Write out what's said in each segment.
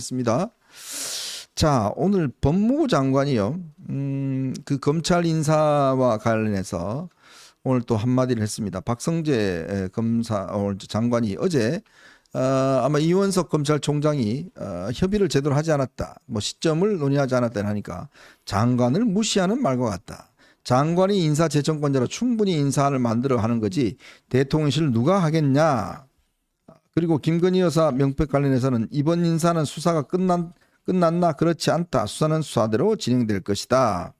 습니다. 자, 오늘 법무부 장관이요. 그 검찰 인사와 관련해서 오늘 또 한마디를 했습니다. 박성재 오늘 장관이 어제 아마 이원석 검찰총장이 협의를 제대로 하지 않았다. 뭐 시점을 논의하지 않았다 하니까 장관을 무시하는 말과 같다. 장관이 인사재청권자로 충분히 인사를 만들어 하는 거지 대통령실 누가 하겠냐. 그리고 김건희 여사 명백 관련해서는 이번 인사는 수사가 끝났나 그렇지 않다. 수사는 수사대로 진행될 것이다.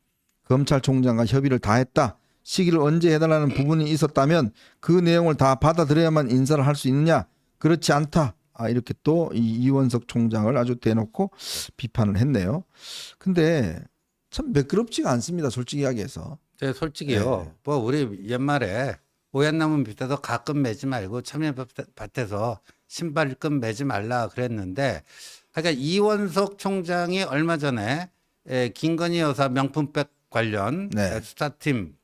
검찰총장과 협의를 다 했다. 시기를 언제 해달라는 부분이 있었다면 그 내용을 다 받아들여야만 인사를 할 수 있느냐. 그렇지 않다. 이렇게 또 이원석 총장을 아주 대놓고 비판을 했네요. 근데 참 매끄럽지가 않습니다. 솔직히 이야기해서. 제 솔직히요. 네. 뭐 우리 옛말에 오얏나무 밑에서 가끔 매지 말고 참외밭에서 신발끈 매지 말라 그랬는데, 그러니까 이원석 총장이 얼마 전에 김건희 여사 명품백 관련 네. 수사팀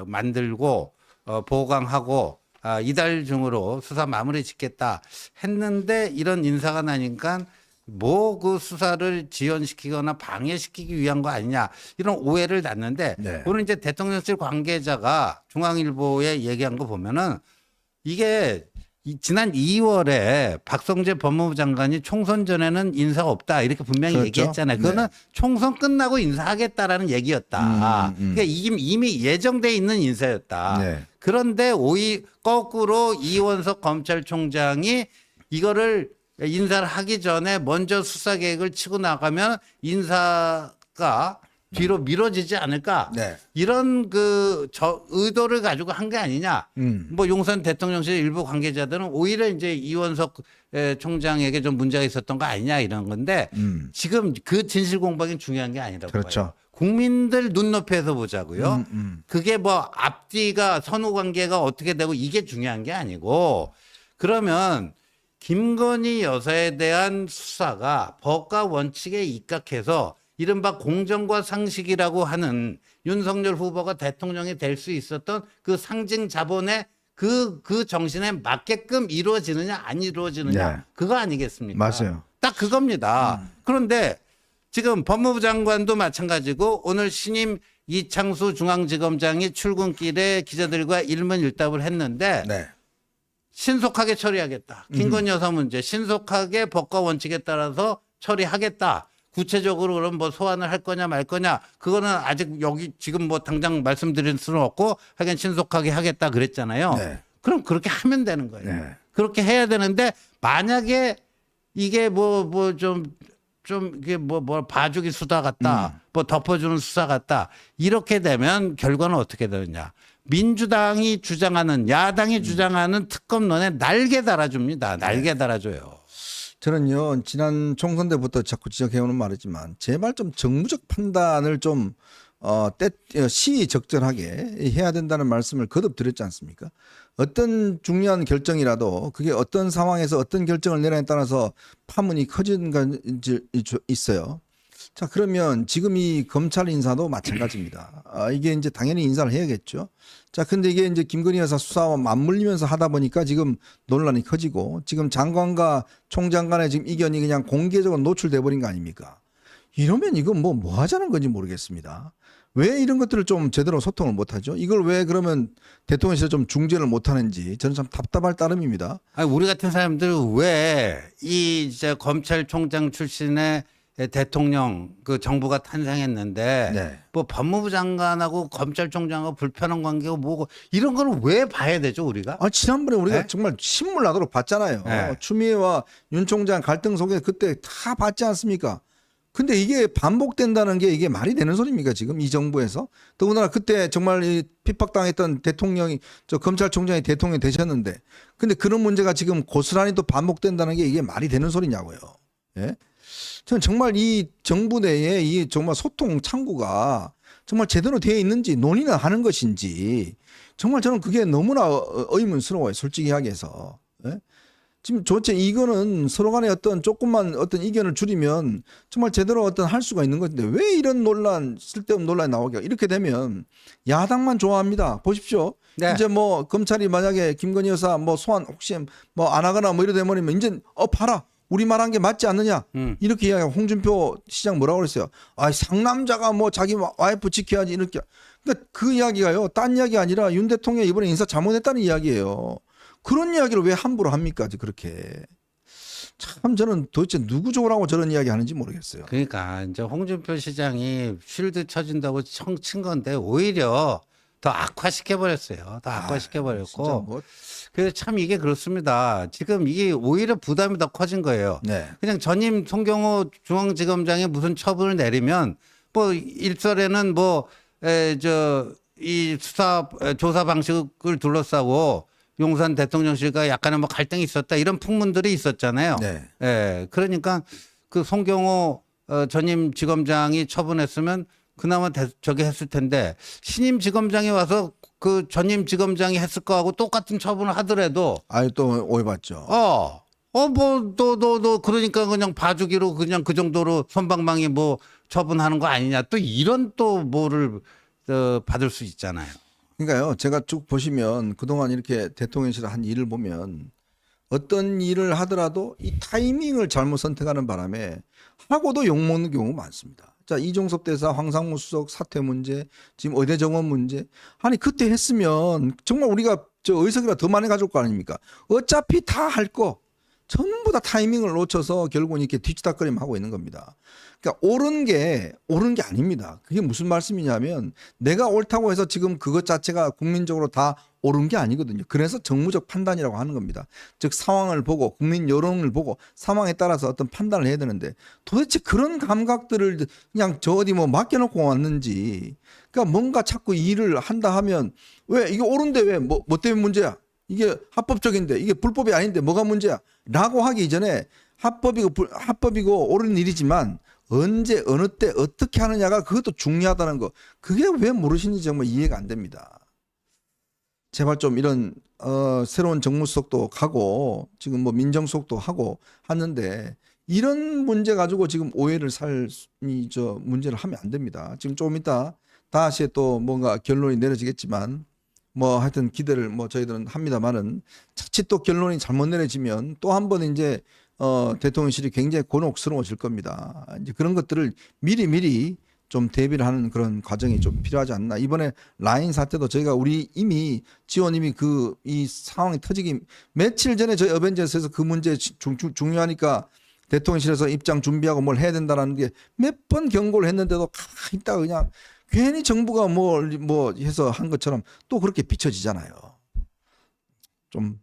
만들고 보강하고 이달 중으로 수사 마무리 짓겠다 했는데 이런 인사가 나니까 뭐 그 수사를 지연시키거나 방해시키기 위한 거 아니냐 이런 오해를 낳는데, 네. 오늘 이제 대통령실 관계자가 중앙일보에 얘기한 거 보면은 이게 지난 2월에 박성재 법무부 장관이 총선 전에는 인사가 없다 이렇게 분명히 그렇죠. 얘기했잖아요. 그거는 네. 총선 끝나고 인사하겠다라는 얘기였다. 그러니까 이미 예정돼 있는 인사였다. 네. 그런데 거꾸로 이원석 검찰총장이 이거를 인사를 하기 전에 먼저 수사 계획을 치고 나가면 인사가 뒤로 미뤄지지 않을까. 네. 이런 의도를 가지고 한 게 아니냐. 뭐 용산 대통령실 일부 관계자들은 오히려 이제 이원석 총장에게 좀 문제가 있었던 거 아니냐 이런 건데, 지금 그 진실 공방이 중요한 게 아니라고 그렇죠. 봐요. 국민들 눈높이에서 보자고요. 그게 뭐 앞뒤가 선후 관계가 어떻게 되고 이게 중요한 게 아니고, 그러면 김건희 여사에 대한 수사가 법과 원칙에 입각해서 이른바 공정과 상식이라고 하는 윤석열 후보가 대통령이 될 수 있었던 그 상징 자본의 그 정신에 맞게끔 이루어지느냐 안 이루어지느냐, 네. 그거 아니겠습니까? 맞아요. 딱 그겁니다. 그런데 지금 법무부 장관도 마찬가지고 오늘 신임 이창수 중앙지검장이 출근길에 기자들과 일문일답을 했는데, 네. 신속하게 처리하겠다. 김건희 여사 문제 신속하게 법과 원칙에 따라서 처리하겠다. 구체적으로 그럼 뭐 소환을 할 거냐 말 거냐, 그거는 아직 여기 지금 뭐 당장 말씀드릴 수는 없고 하긴 신속하게 하겠다 그랬잖아요. 네. 그럼 그렇게 하면 되는 거예요. 네. 그렇게 해야 되는데, 만약에 이게 이게 봐주기 수사 같다, 뭐 덮어주는 수사 같다, 이렇게 되면 결과는 어떻게 되느냐. 민주당이 주장하는, 야당이 주장하는 특검론에 날개 달아줍니다. 날개 달아줘요. 저는요, 지난 총선 때부터 자꾸 지적해오는 말이지만 제발 좀 정무적 판단을 좀 시적절하게 해야 된다는 말씀을 거듭 드렸지 않습니까? 어떤 중요한 결정이라도 그게 어떤 상황에서 어떤 결정을 내려에 따라서 파문이 커지는 건지 있어요. 자, 그러면 지금 이 검찰 인사도 마찬가지입니다. 이게 이제 당연히 인사를 해야겠죠. 자, 근데 이게 이제 김건희 여사 수사와 맞물리면서 하다 보니까 지금 논란이 커지고, 지금 장관과 총장 간의 지금 이견이 그냥 공개적으로 노출돼 버린 거 아닙니까? 이러면 이건 뭐 하자는 건지 모르겠습니다. 왜 이런 것들을 좀 제대로 소통을 못 하죠? 이걸 왜 그러면 대통령실에서 좀 중재를 못 하는지 저는 참 답답할 따름입니다. 아니, 우리 같은 사람들 왜 이제 검찰총장 출신의 대통령 그 정부가 탄생했는데, 네. 뭐 법무부 장관하고 검찰총장하고 불편한 관계고 뭐고 이런 거를 왜 봐야 되죠 우리가? 지난번에 우리가 네? 정말 신물 나도록 봤잖아요. 네. 추미애와 윤 총장 갈등 속에 그때 다 봤지 않습니까? 근데 이게 반복된다는 게 이게 말이 되는 소리입니까 지금 이 정부에서? 더군다나 그때 정말 이 핍박당했던 대통령이, 검찰총장이 대통령이 되셨는데, 근데 그런 문제가 지금 고스란히 또 반복된다는 게 이게 말이 되는 소리냐고요. 예? 저는 정말 이 정부 내에 이 정말 소통 창구가 정말 제대로 되어 있는지 논의는 하는 것인지, 정말 저는 그게 너무나 의문스러워요. 솔직히 이야기해서. 예? 지금 도대체 이거는 서로 간에 어떤 조금만 어떤 이견을 줄이면 정말 제대로 어떤 할 수가 있는 건데, 왜 이런 논란, 쓸데없는 논란이 나오게, 이렇게 되면 야당만 좋아합니다. 보십시오. 네. 이제 뭐 검찰이 만약에 김건희 여사 뭐 소환 혹시 뭐 안 하거나 뭐 이래 되면 이제 봐라. 우리 말한 게 맞지 않느냐? 이렇게 이야기하고 홍준표 시장 뭐라고 그랬어요? 아, 상남자가 뭐 자기 와이프 지켜야지 이렇게. 그러니까 그 이야기가요. 딴 이야기 아니라 윤 대통령이 이번에 인사 잘못했다는 이야기예요. 그런 이야기를 왜 함부로 합니까? 그렇게. 참 저는 도대체 누구 좋으라고 저런 이야기 하는지 모르겠어요. 그러니까 이제 홍준표 시장이 쉴드 쳐준다고 친 건데 오히려 더 악화시켜 버렸어요. 더 악화시켜 진짜 버렸고. 뭐. 그래서 참 이게 그렇습니다. 지금 이게 오히려 부담이 더 커진 거예요. 네. 그냥 전임 송경호 중앙지검장이 무슨 처분을 내리면 뭐 일설에는 뭐 이 수사 조사 방식을 둘러싸고 용산 대통령실과 약간의 뭐 갈등이 있었다 이런 풍문들이 있었잖아요. 네. 예. 그러니까 그 송경호 전임 지검장이 처분했으면 그나마 저기 했을 텐데 신임 지검장이 와서 그 전임 지검장이 했을 거하고 똑같은 처분을 하더라도 아니 또 오해받죠. 너 그러니까 그냥 봐주기로 그냥 그 정도로 손방망이 뭐 처분하는 거 아니냐 또 이런 또 뭐를 받을 수 있잖아요. 그러니까요. 제가 쭉 보시면 그동안 이렇게 대통령실에 한 일을 보면 어떤 일을 하더라도 이 타이밍을 잘못 선택하는 바람에 하고도 욕먹는 경우가 많습니다. 자, 이종섭 대사, 황상무 수석 사퇴 문제, 지금 의대 정원 문제. 아니, 그때 했으면 정말 우리가 저 의석이라 더 많이 가져올 거 아닙니까? 어차피 다 할 거. 전부 다 타이밍을 놓쳐서 결국은 이렇게 뒤치다거림 하고 있는 겁니다. 그러니까 옳은 게 아닙니다. 그게 무슨 말씀이냐면 내가 옳다고 해서 지금 그것 자체가 국민적으로 다 옳은 게 아니거든요. 그래서 정무적 판단이라고 하는 겁니다. 즉 상황을 보고 국민 여론을 보고 상황에 따라서 어떤 판단을 해야 되는데 도대체 그런 감각들을 그냥 저 어디 뭐 맡겨놓고 왔는지 그러니까 뭔가 자꾸 일을 한다 하면 왜 이게 옳은데 왜 뭐 때문에 문제야? 이게 합법적인데 이게 불법이 아닌데 뭐가 문제야? 라고 하기 이전에 합법이고 옳은 일이지만 언제 어느 때 어떻게 하느냐가 그것도 중요하다는 거. 그게 왜 모르시는지 정말 이해가 안 됩니다. 제발 좀 이런 새로운 정무수석도 가고 지금 뭐 민정수석도 하고 하는데 이런 문제 가지고 지금 오해를 문제를 하면 안 됩니다. 지금 조금 이따 다시 또 뭔가 결론이 내려지겠지만 뭐 하여튼 기대를 뭐 저희들은 합니다만은 자칫 또 결론이 잘못 내려지면 또 한 번 이제 대통령실이 굉장히 곤혹스러워질 겁니다. 이제 그런 것들을 미리 좀 대비를 하는 그런 과정이 좀 필요하지 않나. 이번에 라인 사태도 저희가 우리 이미 지원님이 이 상황이 터지기 며칠 전에 저희 어벤져스에서 그 문제 중요하니까 대통령실에서 입장 준비하고 뭘 해야 된다라는 게 몇 번 경고를 했는데도 가만히 있다가 그냥 괜히 정부가 뭐 해서 한 것처럼 또 그렇게 비춰지잖아요. 좀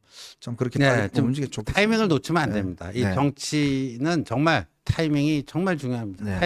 그렇게 빨리 좀 움직여 좋겠습니다. 타이밍을 놓치면 안 됩니다. 이 네. 정치는 정말 타이밍이 정말 중요합니다. 네.